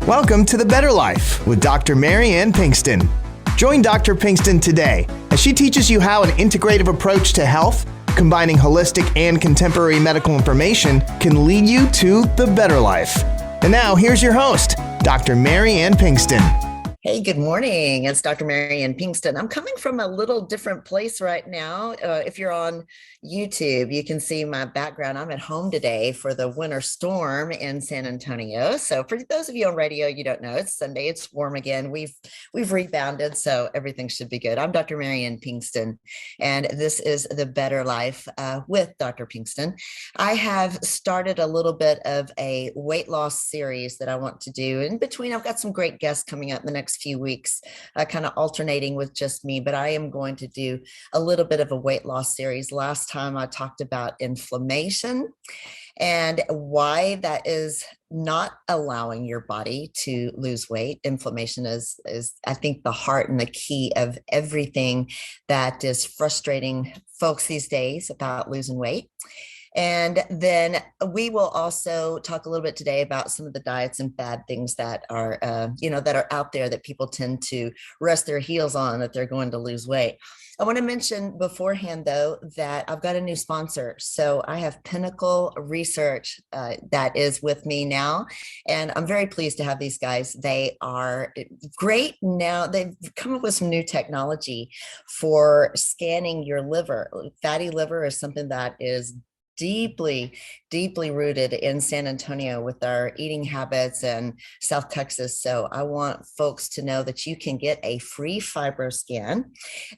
Welcome to The Better Life with Dr. Mary Ann Pinkston. Join Dr. Pinkston today as she teaches you how an integrative approach to health, combining holistic and contemporary medical information, can lead you to the better life. And now, here's your host, Dr. Mary Ann Pinkston. Hey, good morning. It's Dr. Mary Ann Pinkston. I'm coming from a little different place right now. If you're on YouTube, you can see my background. I'm at home today for the winter storm in San Antonio. So for those of you on radio, you don't know, it's Sunday. It's warm again. We've rebounded, so everything should be good. I'm Dr. Mary Ann Pinkston, and this is The Better Life with Dr. Pinkston. I have started a little bit of a weight loss series that I want to do. In between, I've got some great guests coming up in the next few weeks, kind of alternating with just me, but I am going to do a little bit of a weight loss series. Last time I talked about inflammation and why that is not allowing your body to lose weight. Inflammation is I think the heart and the key of everything that is frustrating folks these days about losing weight. And then we will also talk a little bit today about some of the diets and bad things that are, that are out there that people tend to rest their heels on, that they're going to lose weight. I want to mention beforehand, though, that I've got a new sponsor. So I have Pinnacle Research that is with me now, and I'm very pleased to have these guys. They are great now. They've come up with some new technology for scanning your liver. Fatty liver is something that is deeply rooted in San Antonio with our eating habits and South Texas. So I want folks to know that you can get a free Fibroscan,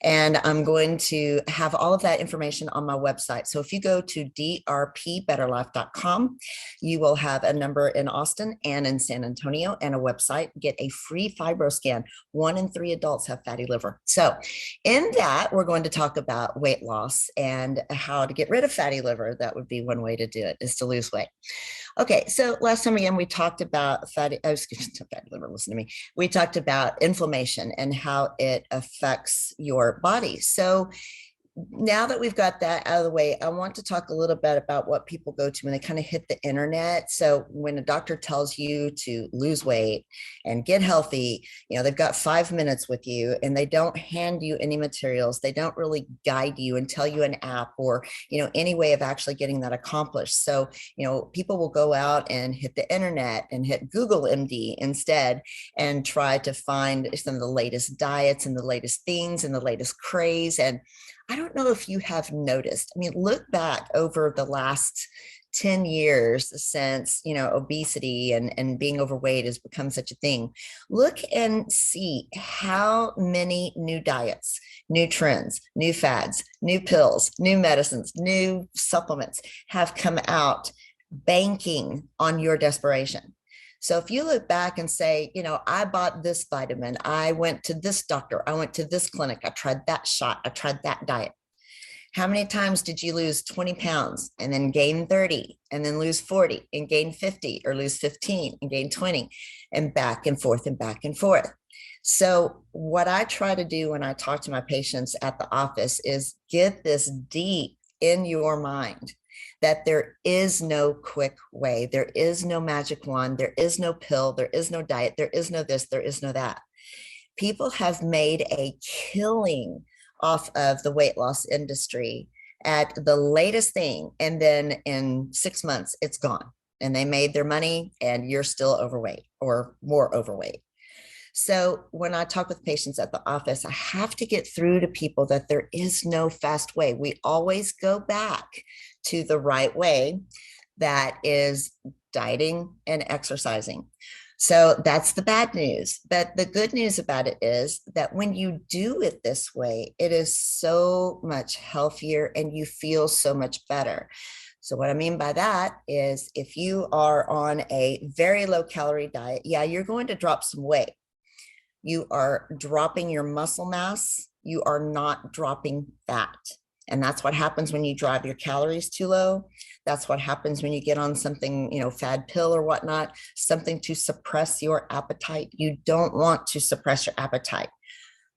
and I'm going to have all of that information on my website. So if you go to drpbetterlife.com, you will have a number in Austin and in San Antonio and a website. Get a free Fibroscan. 1 in 3 adults have fatty liver. So in that, we're going to talk about weight loss and how to get rid of fatty liver. That would be one way to do it, is to lose weight. Okay, so last time again, we talked about fatty liver, listen to me. We talked about inflammation and how it affects your body. So now that we've got that out of the way, I want to talk a little bit about what people go to when they kind of hit the internet. So when a doctor tells you to lose weight and get healthy, they've got 5 minutes with you and they don't hand you any materials. They don't really guide you and tell you an app or, any way of actually getting that accomplished. So, people will go out and hit the internet and hit Google MD instead and try to find some of the latest diets and the latest things and the latest craze. And I don't know if you have noticed, look back over the last 10 years since, obesity and being overweight has become such a thing. Look and see how many new diets, new trends, new fads, new pills, new medicines, new supplements have come out banking on your desperation. So if you look back and say, I bought this vitamin, I went to this doctor, I went to this clinic, I tried that shot, I tried that diet. How many times did you lose 20 pounds and then gain 30 and then lose 40 and gain 50 or lose 15 and gain 20 and back and forth and back and forth? So what I try to do when I talk to my patients at the office is get this deep in your mind that there is no quick way. There is no magic wand. There is no pill. There is no diet. There is no this. There is no that. People have made a killing off of the weight loss industry at the latest thing. And then in 6 months, it's gone. And they made their money and you're still overweight or more overweight. So when I talk with patients at the office, I have to get through to people that there is no fast way. We always go back to the right way, that is dieting and exercising. So that's the bad news. But the good news about it is that when you do it this way, it is so much healthier and you feel so much better. So what I mean by that is if you are on a very low calorie diet, you're going to drop some weight. You are dropping your muscle mass. You are not dropping fat. And that's what happens when you drive your calories too low. That's what happens when you get on something, fad pill or whatnot, something to suppress your appetite. You don't want to suppress your appetite.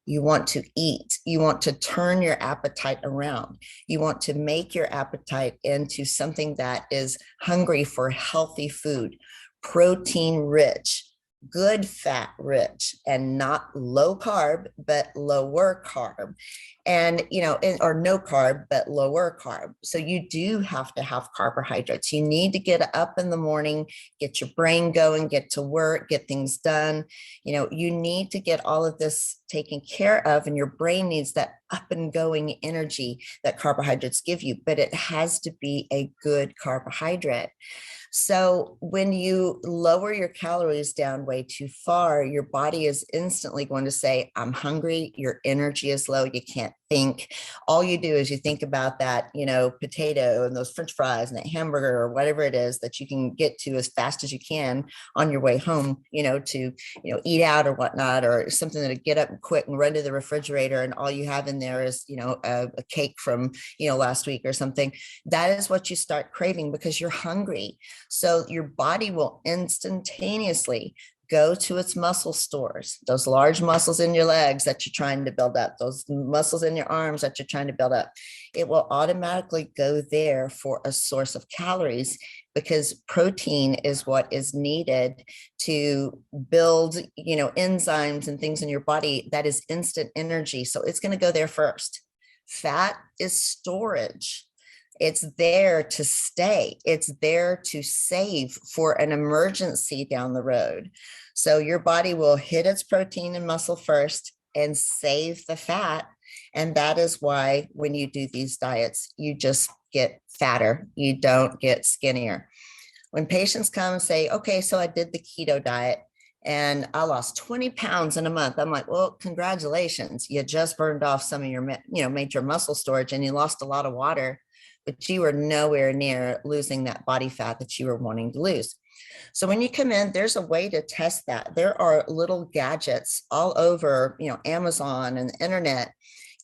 You want to eat. You want to turn your appetite around. You want to make your appetite into something that is hungry for healthy food, protein rich, good fat rich and not low carb, but lower carb. And, or no carb, but lower carb. So you do have to have carbohydrates. You need to get up in the morning, get your brain going, get to work, get things done. You need to get all of this taken care of, and your brain needs that up and going energy that carbohydrates give you, but it has to be a good carbohydrate. So when you lower your calories down way too far, your body is instantly going to say, I'm hungry. Your energy is low. You can't think. All you do is you think about that, potato and those French fries and that hamburger or whatever it is that you can get to as fast as you can on your way home, to, eat out or whatnot, or something that'll get up quick and run to the refrigerator. And all you have in there is, a cake from, last week or something. That is what you start craving because you're hungry. So your body will instantaneously go to its muscle stores, those large muscles in your legs that you're trying to build up, those muscles in your arms that you're trying to build up. It will automatically go there for a source of calories because protein is what is needed to build, enzymes and things in your body. That is instant energy. So it's going to go there first. Fat is storage. It's there to stay. It's there to save for an emergency down the road. So your body will hit its protein and muscle first and save the fat. And that is why when you do these diets, you just get fatter. You don't get skinnier. When patients come and say, okay, so I did the keto diet and I lost 20 pounds in a month. I'm like, well, congratulations. You just burned off some of your, major muscle storage and you lost a lot of water, but you were nowhere near losing that body fat that you were wanting to lose. So when you come in, there's a way to test that. There are little gadgets all over, Amazon and the internet,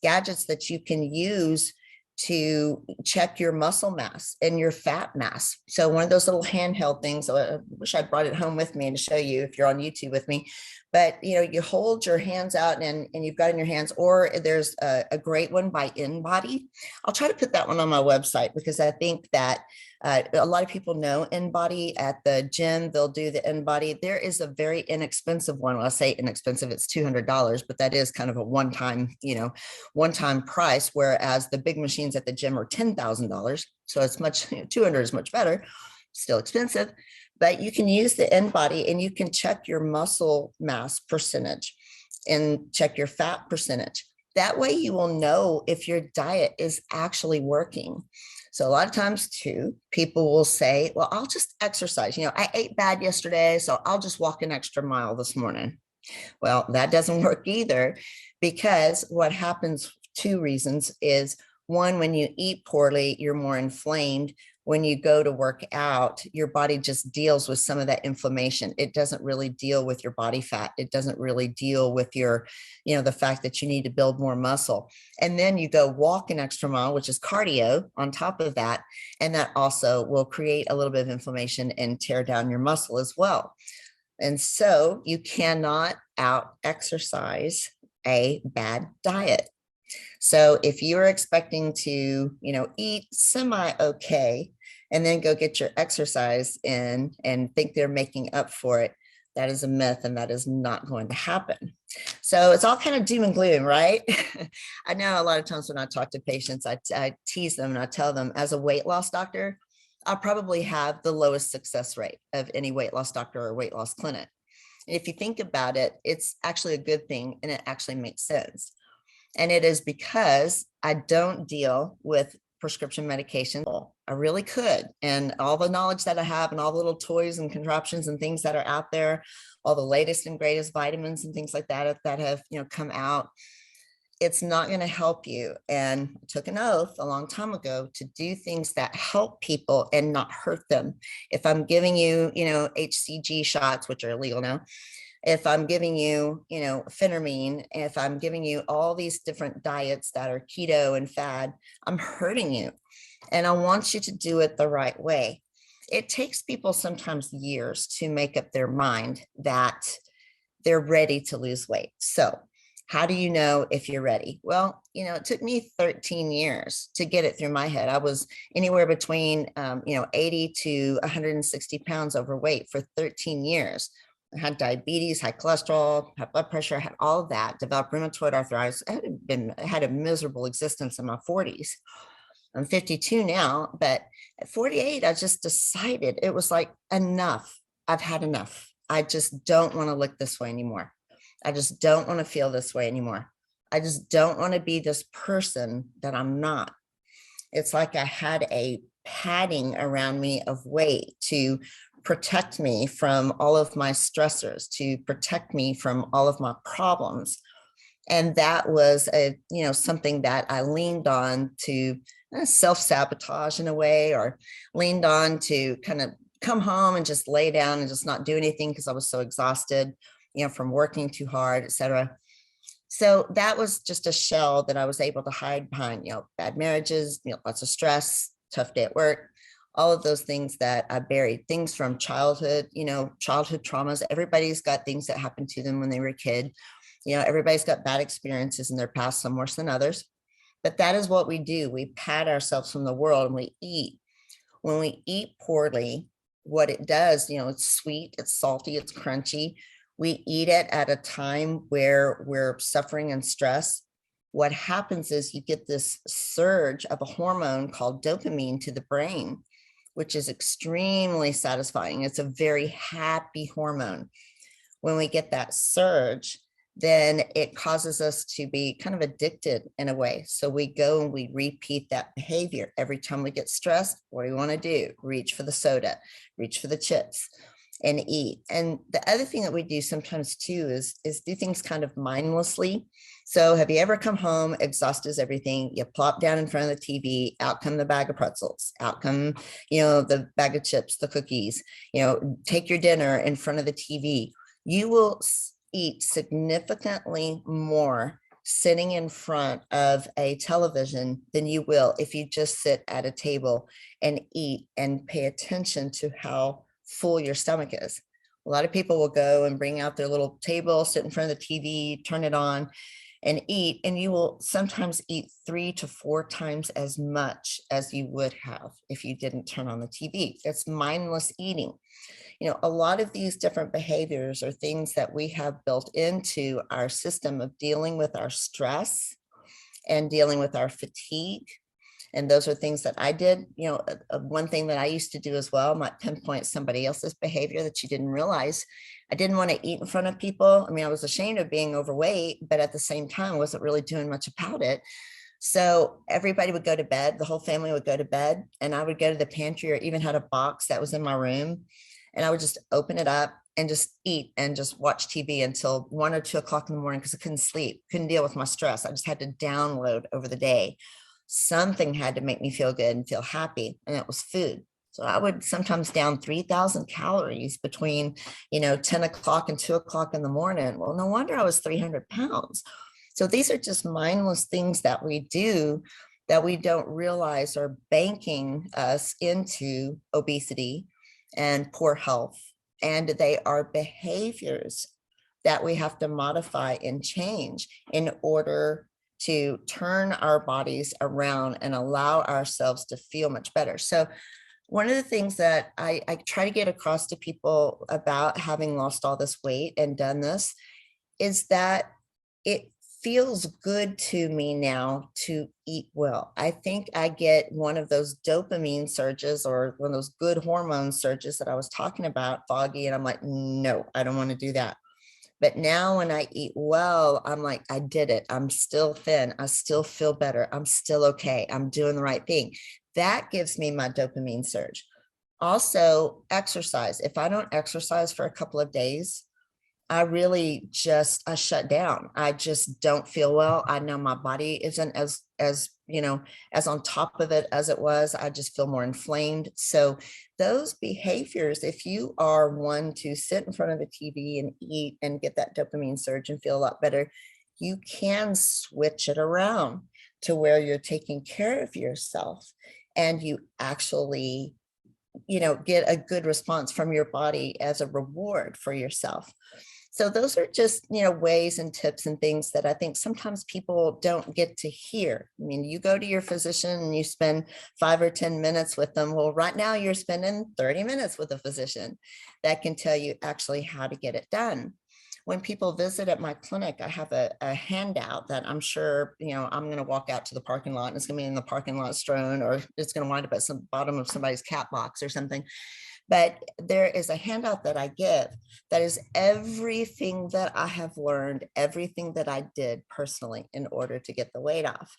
gadgets that you can use to check your muscle mass and your fat mass. So one of those little handheld things, I wish I brought it home with me to show you if you're on YouTube with me, but you hold your hands out and you've got in your hands, or there's a great one by InBody. I'll try to put that one on my website because I think that a lot of people know InBody at the gym. They'll do the InBody. There is a very inexpensive one. Well, I say inexpensive, it's $200, but that is kind of a one-time price. Whereas the big machines at the gym are $10,000. So it's much, 200 is much better, still expensive, but you can use the InBody and you can check your muscle mass percentage and check your fat percentage. That way you will know if your diet is actually working. So a lot of times too, people will say, well, I'll just exercise. I ate bad yesterday, so I'll just walk an extra mile this morning. Well, that doesn't work either, because what happens, two reasons, is one, when you eat poorly, you're more inflamed. When you go to work out, your body just deals with some of that inflammation. It doesn't really deal with your body fat. It doesn't really deal with your, the fact that you need to build more muscle. And then you go walk an extra mile, which is cardio on top of that. And that also will create a little bit of inflammation and tear down your muscle as well. And so you cannot out exercise a bad diet. So if you're expecting to, eat semi-okay and then go get your exercise in and think they're making up for it, that is a myth and that is not going to happen. So it's all kind of doom and gloom, right? I know a lot of times when I talk to patients, I tease them and I tell them, as a weight loss doctor, I probably have the lowest success rate of any weight loss doctor or weight loss clinic. And if you think about it, it's actually a good thing and it actually makes sense. And it is because I don't deal with prescription medication. I really could. And all the knowledge that I have and all the little toys and contraptions and things that are out there, all the latest and greatest vitamins and things like that have, come out, it's not going to help you. And I took an oath a long time ago to do things that help people and not hurt them. If I'm giving you, HCG shots, which are illegal now, if I'm giving you, phentermine, if I'm giving you all these different diets that are keto and fad, I'm hurting you. And I want you to do it the right way. It takes people sometimes years to make up their mind that they're ready to lose weight. So how do you know if you're ready? Well, it took me 13 years to get it through my head. I was anywhere between, 80 to 160 pounds overweight for 13 years. I had diabetes, high cholesterol, high blood pressure, I had all of that, developed rheumatoid arthritis. I had a miserable existence in my 40s. I'm 52 now, but at 48, I just decided it was like, enough. I've had enough. I just don't want to look this way anymore. I just don't want to feel this way anymore. I just don't want to be this person that I'm not. It's like I had a padding around me of weight to protect me from all of my stressors, to protect me from all of my problems. And that was something that I leaned on to self-sabotage in a way, or leaned on to kind of come home and just lay down and just not do anything because I was so exhausted, from working too hard, etc. So that was just a shell that I was able to hide behind, bad marriages, lots of stress, tough day at work, all of those things that I buried, things from childhood, childhood traumas. Everybody's got things that happened to them when they were a kid. Everybody's got bad experiences in their past, some worse than others. But that is what we do. We pad ourselves from the world and we eat. When we eat poorly, what it does, it's sweet, it's salty, it's crunchy. We eat it at a time where we're suffering and stress. What happens is you get this surge of a hormone called dopamine to the brain, which is extremely satisfying. It's a very happy hormone. When we get that surge, then it causes us to be kind of addicted in a way. So we go and we repeat that behavior. Every time we get stressed, what do we want to do? Reach for the soda, reach for the chips, and eat. And the other thing that we do sometimes too is do things kind of mindlessly. So have you ever come home, exhausted as everything, you plop down in front of the TV, out come the bag of pretzels, out come, the bag of chips, the cookies, take your dinner in front of the TV. You will eat significantly more sitting in front of a television than you will if you just sit at a table and eat and pay attention to how full your stomach is. A lot of people will go and bring out their little table, sit in front of the TV, turn it on and eat, and you will sometimes eat 3 to 4 times as much as you would have if you didn't turn on the TV. It's mindless eating. A lot of these different behaviors are things that we have built into our system of dealing with our stress and dealing with our fatigue. And those are things that I did. One thing that I used to do as well, might pinpoint somebody else's behavior that you didn't realize. I didn't want to eat in front of people. I mean, I was ashamed of being overweight, but at the same time, I wasn't really doing much about it. So everybody would go to bed, the whole family would go to bed, and I would go to the pantry, or even had a box that was in my room. And I would just open it up and just eat and just watch TV until 1 or 2 o'clock in the morning, because I couldn't sleep, couldn't deal with my stress. I just had to download over the day. Something had to make me feel good and feel happy, and it was food. So I would sometimes down 3,000 calories between, 10 o'clock and 2 o'clock in the morning. Well, no wonder I was 300 pounds. So these are just mindless things that we do that we don't realize are banking us into obesity and poor health. And they are behaviors that we have to modify and change in order to turn our bodies around and allow ourselves to feel much better. So one of the things that I try to get across to people about having lost all this weight and done this is that it feels good to me now to eat well. I think I get one of those dopamine surges, or one of those good hormone surges that I was talking about, foggy, and I'm like, no, I don't want to do that. But now when I eat well, I'm like, I did it. I'm still thin. I still feel better. I'm still okay. I'm doing the right thing. That gives me my dopamine surge. Also, exercise. If I don't exercise for a couple of days, I shut down. I just don't feel well. I know my body isn't as on top of it as it was. I just feel more inflamed. So those behaviors, if you are one to sit in front of the TV and eat and get that dopamine surge and feel a lot better, you can switch it around to where you're taking care of yourself and you actually get a good response from your body as a reward for yourself. So those are just, ways and tips and things that I think sometimes people don't get to hear. I mean, you go to your physician and you spend 5 or 10 minutes with them. Well, right now you're spending 30 minutes with a physician that can tell you actually how to get it done. When people visit at my clinic, I have a handout that I'm sure, I'm going to walk out to the parking lot and it's going to be in the parking lot strewn, or it's going to wind up at some bottom of somebody's cat box or something. But there is a handout that I give that is everything that I have learned, everything that I did personally in order to get the weight off.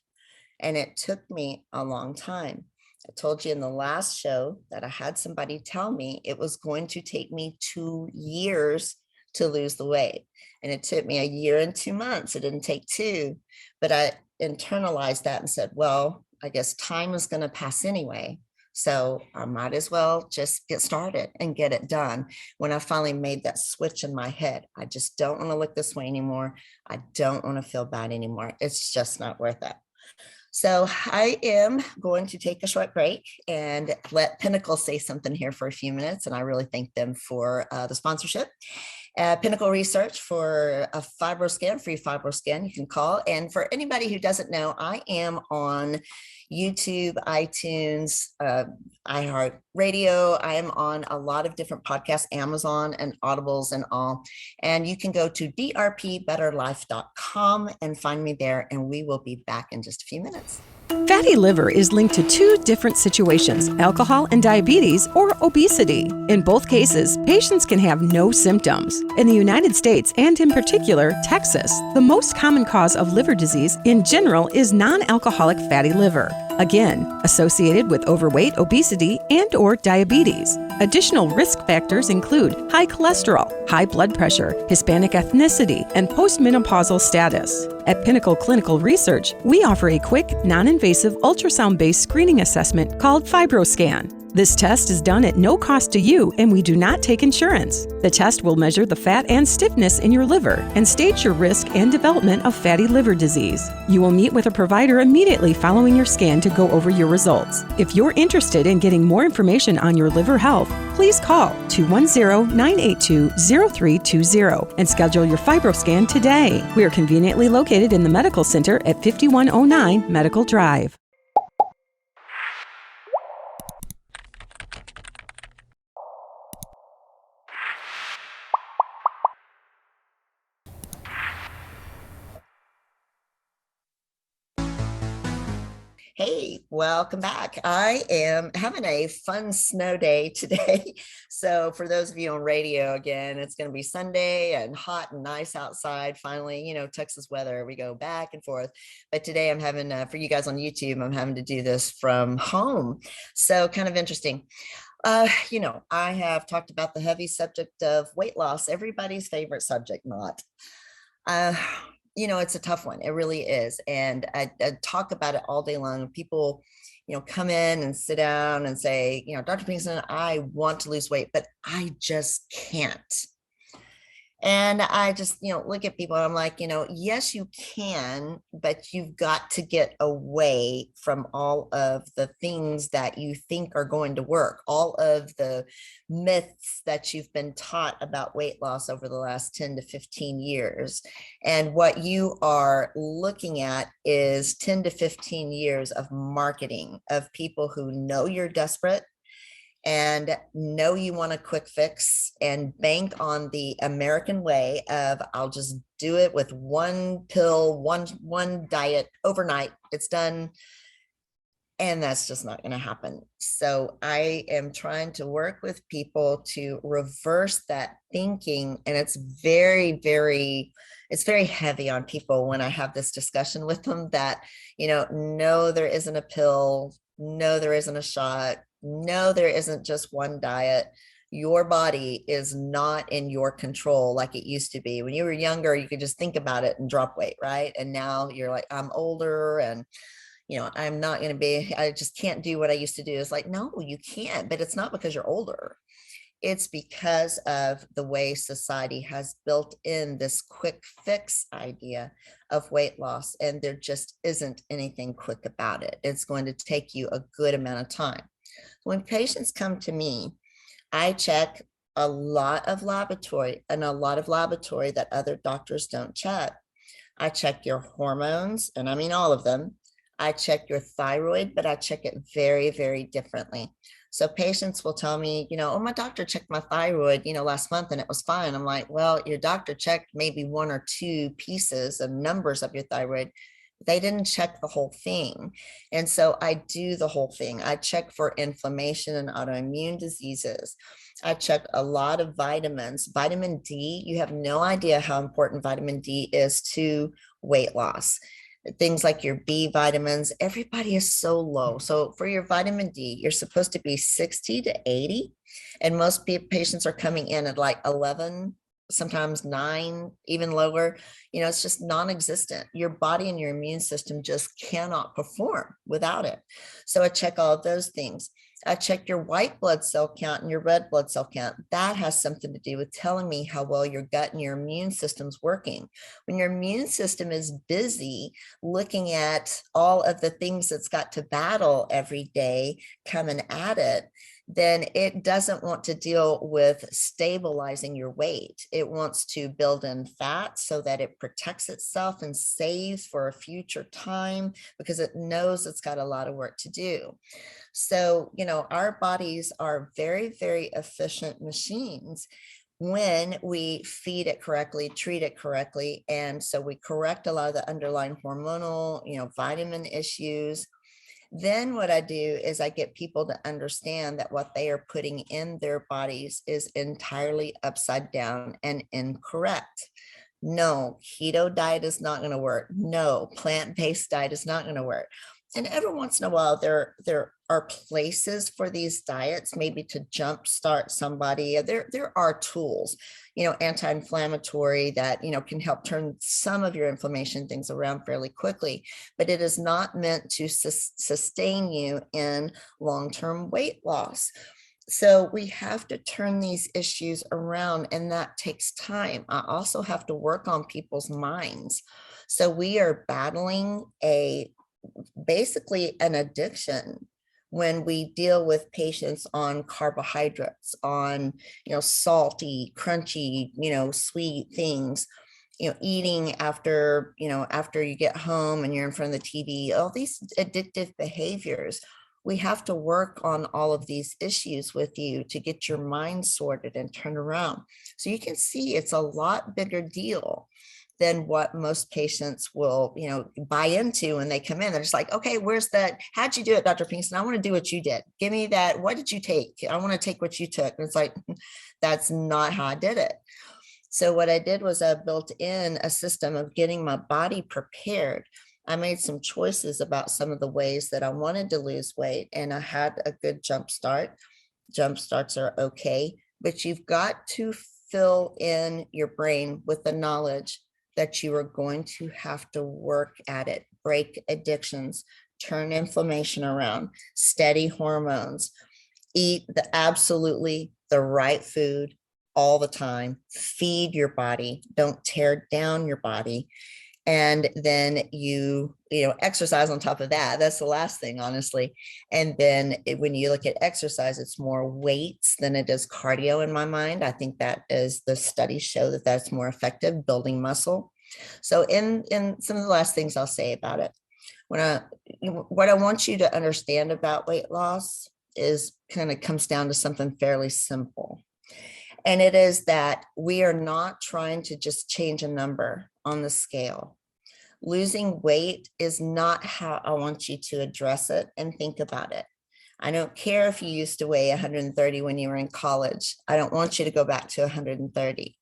And it took me a long time. I told you in the last show that I had somebody tell me it was going to take me 2 years to lose the weight. And it took me a year and 2 months. It didn't take 2, but I internalized that and said, well, I guess time is going to pass anyway. So I might as well just get started and get it done. When I finally made that switch in my head, I just don't want to look this way anymore. I don't want to feel bad anymore. It's just not worth it. So I am going to take a short break and let Pinnacle say something here for a few minutes. And I really thank them for the sponsorship. Pinnacle Research for a Fibroscan, free Fibroscan you can call. And for anybody who doesn't know, I am on YouTube, iTunes, iHeartRadio. I am on a lot of different podcasts, Amazon and Audibles and all. And you can go to drpbetterlife.com and find me there. And we will be back in just a few minutes. Fatty liver is linked to 2 different situations, alcohol and diabetes, or obesity. In both cases, patients can have no symptoms. In the United States, and in particular, Texas, the most common cause of liver disease in general is non-alcoholic fatty liver. Again, associated with overweight, obesity, and/or diabetes. Additional risk factors include high cholesterol, high blood pressure, Hispanic ethnicity, and postmenopausal status. At Pinnacle Clinical Research, we offer a quick, non-invasive ultrasound-based screening assessment called Fibroscan. This test is done at no cost to you, and we do not take insurance. The test will measure the fat and stiffness in your liver and stage your risk and development of fatty liver disease. You will meet with a provider immediately following your scan to go over your results. If you're interested in getting more information on your liver health, please call 210-982-0320 and schedule your Fibroscan today. We are conveniently located in the Medical Center at 5109 Medical Drive. Hey, welcome back. I am having a fun snow day today. So for those of you on radio, again, it's going to be Sunday and hot and nice outside. Finally, Texas weather, we go back and forth. But today I'm having, for you guys on YouTube, I'm having to do this from home. So kind of interesting. I have talked about the heavy subject of weight loss, everybody's favorite subject, not. It's a tough one. It really is. And I talk about it all day long. People, come in and sit down and say, Dr. Pinkston, I want to lose weight, but I just can't. And I just, look at people and I'm like, yes, you can, but you've got to get away from all of the things that you think are going to work, all of the myths that you've been taught about weight loss over the last 10 to 15 years. And what you are looking at is 10 to 15 years of marketing of people who know you're desperate and know you want a quick fix and bank on the American way of I'll just do it with one pill, one diet overnight. It's done. And that's just not going to happen. So I am trying to work with people to reverse that thinking. And it's very heavy on people when I have this discussion with them that, no, there isn't a pill. No, there isn't a shot. No, there isn't just one diet. Your body is not in your control like it used to be. When you were younger, you could just think about it and drop weight, right? And now you're like, I'm older and, I'm not going to be, I just can't do what I used to do. It's like, no, you can't, but it's not because you're older. It's because of the way society has built in this quick fix idea of weight loss, and there just isn't anything quick about it. It's going to take you a good amount of time. When patients come to me, I check a lot of laboratory that other doctors don't check. I check your hormones, and I mean all of them. I check your thyroid, but I check it very, very differently. So patients will tell me, oh, my doctor checked my thyroid, last month and it was fine. I'm like, well, your doctor checked maybe one or two pieces of numbers of your thyroid. They didn't check the whole thing. And so I do the whole thing. I check for inflammation and autoimmune diseases. I check a lot of vitamins. Vitamin D, you have no idea how important vitamin D is to weight loss. Things like your B vitamins, everybody is so low. So for your vitamin D, you're supposed to be 60 to 80. And most patients are coming in at like 11, sometimes 9, even lower. It's just non-existent. Your body and your immune system just cannot perform without it. So I check all of those things. I check your white blood cell count and your red blood cell count. That has something to do with telling me how well your gut and your immune system's working. When your immune system is busy looking at all of the things it's got to battle every day coming at it, then it doesn't want to deal with stabilizing your weight. It wants to build in fat so that it protects itself and saves for a future time, because it knows it's got a lot of work to do. So, our bodies are very, very efficient machines when we feed it correctly, treat it correctly. And so we correct a lot of the underlying hormonal, vitamin issues. Then what I do is I get people to understand that what they are putting in their bodies is entirely upside down and incorrect. No, keto diet is not going to work. No, plant-based diet is not going to work. And every once in a while, there are places for these diets, maybe to jumpstart somebody. There are tools, anti-inflammatory that, can help turn some of your inflammation things around fairly quickly, but it is not meant to sustain you in long-term weight loss. So we have to turn these issues around, and that takes time. I also have to work on people's minds. So we are battling basically an addiction when we deal with patients on carbohydrates, on, salty, crunchy, sweet things, eating after you get home and you're in front of the TV, all these addictive behaviors. We have to work on all of these issues with you to get your mind sorted and turned around. So you can see it's a lot bigger deal than what most patients will, buy into when they come in. They're just like, okay, where's that? How'd you do it, Dr. Pinkston? I want to do what you did. Give me that. What did you take? I want to take what you took. And it's like, that's not how I did it. So what I did was I built in a system of getting my body prepared. I made some choices about some of the ways that I wanted to lose weight, and I had a good jump start. Jump starts are okay, but you've got to fill in your brain with the knowledge that you are going to have to work at it, break addictions, turn inflammation around, steady hormones, eat absolutely the right food all the time, feed your body, don't tear down your body. And then you exercise on top of that. That's the last thing, honestly. And then when you look at exercise, it's more weights than it is cardio in my mind. I think that is, the studies show that that's more effective building muscle. So in some of the last things I'll say about it, what I want you to understand about weight loss is kind of comes down to something fairly simple. And it is that we are not trying to just change a number on the scale. Losing weight is not how I want you to address it and think about it. I don't care if you used to weigh 130 when you were in college. I don't want you to go back to 130.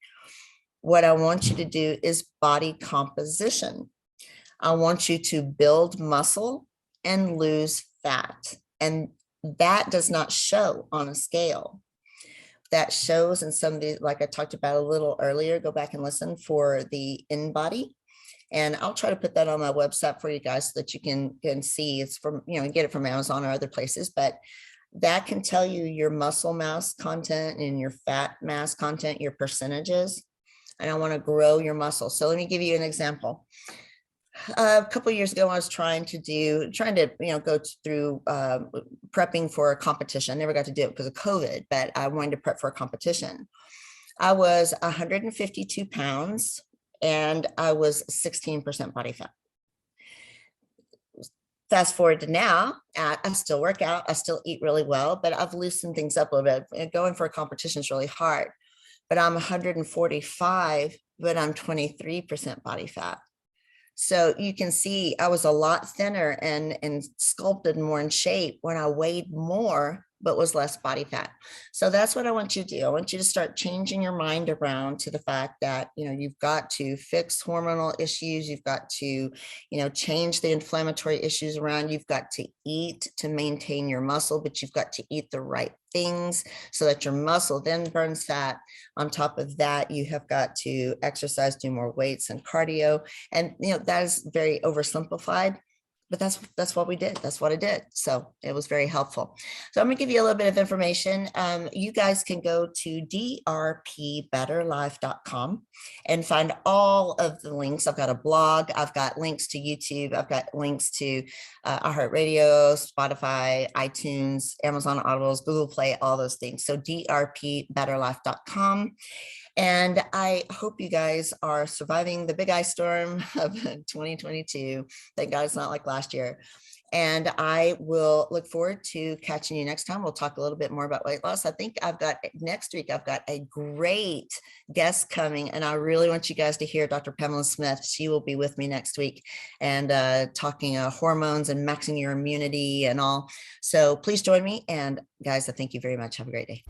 What I want you to do is body composition. I want you to build muscle and lose fat. And that does not show on a scale. That shows in some of the, like I talked about a little earlier, go back and listen for the InBody. And I'll try to put that on my website for you guys so that you can see. It's from, get it from Amazon or other places. But That can tell you your muscle mass content and your fat mass content, your percentages. And I want to grow your muscle. So let me give you an example. A couple of years ago, I was trying to go through prepping for a competition. I never got to do it because of COVID, but I wanted to prep for a competition. I was 152 pounds and I was 16% body fat. Fast forward to now, I still work out, I still eat really well, but I've loosened things up a little bit. Going for a competition is really hard, but I'm 145, but I'm 23% body fat. So you can see I was a lot thinner and sculpted more in shape when I weighed more, but was less body fat. So that's what I want you to do. I want you to start changing your mind around to the fact that, you've got to fix hormonal issues. You've got to, change the inflammatory issues around. You've got to eat to maintain your muscle, but you've got to eat the right things so that your muscle then burns fat. On top of that, you have got to exercise, do more weights and cardio. And, that is very oversimplified. But that's what we did. That's what I did. So it was very helpful. So I'm going to give you a little bit of information. You guys can go to drpbetterlife.com and find all of the links. I've got a blog. I've got links to YouTube. I've got links to iHeartRadio, Spotify, iTunes, Amazon Audibles, Google Play, all those things. So drpbetterlife.com. And I hope you guys are surviving the big ice storm of 2022. Thank God it's not like last year. And I will look forward to catching you next time. We'll talk a little bit more about weight loss. I think next week, I've got a great guest coming, and I really want you guys to hear Dr. Pamela Smith. She will be with me next week and talking hormones and maxing your immunity and all. So please join me. And guys, I thank you very much. Have a great day.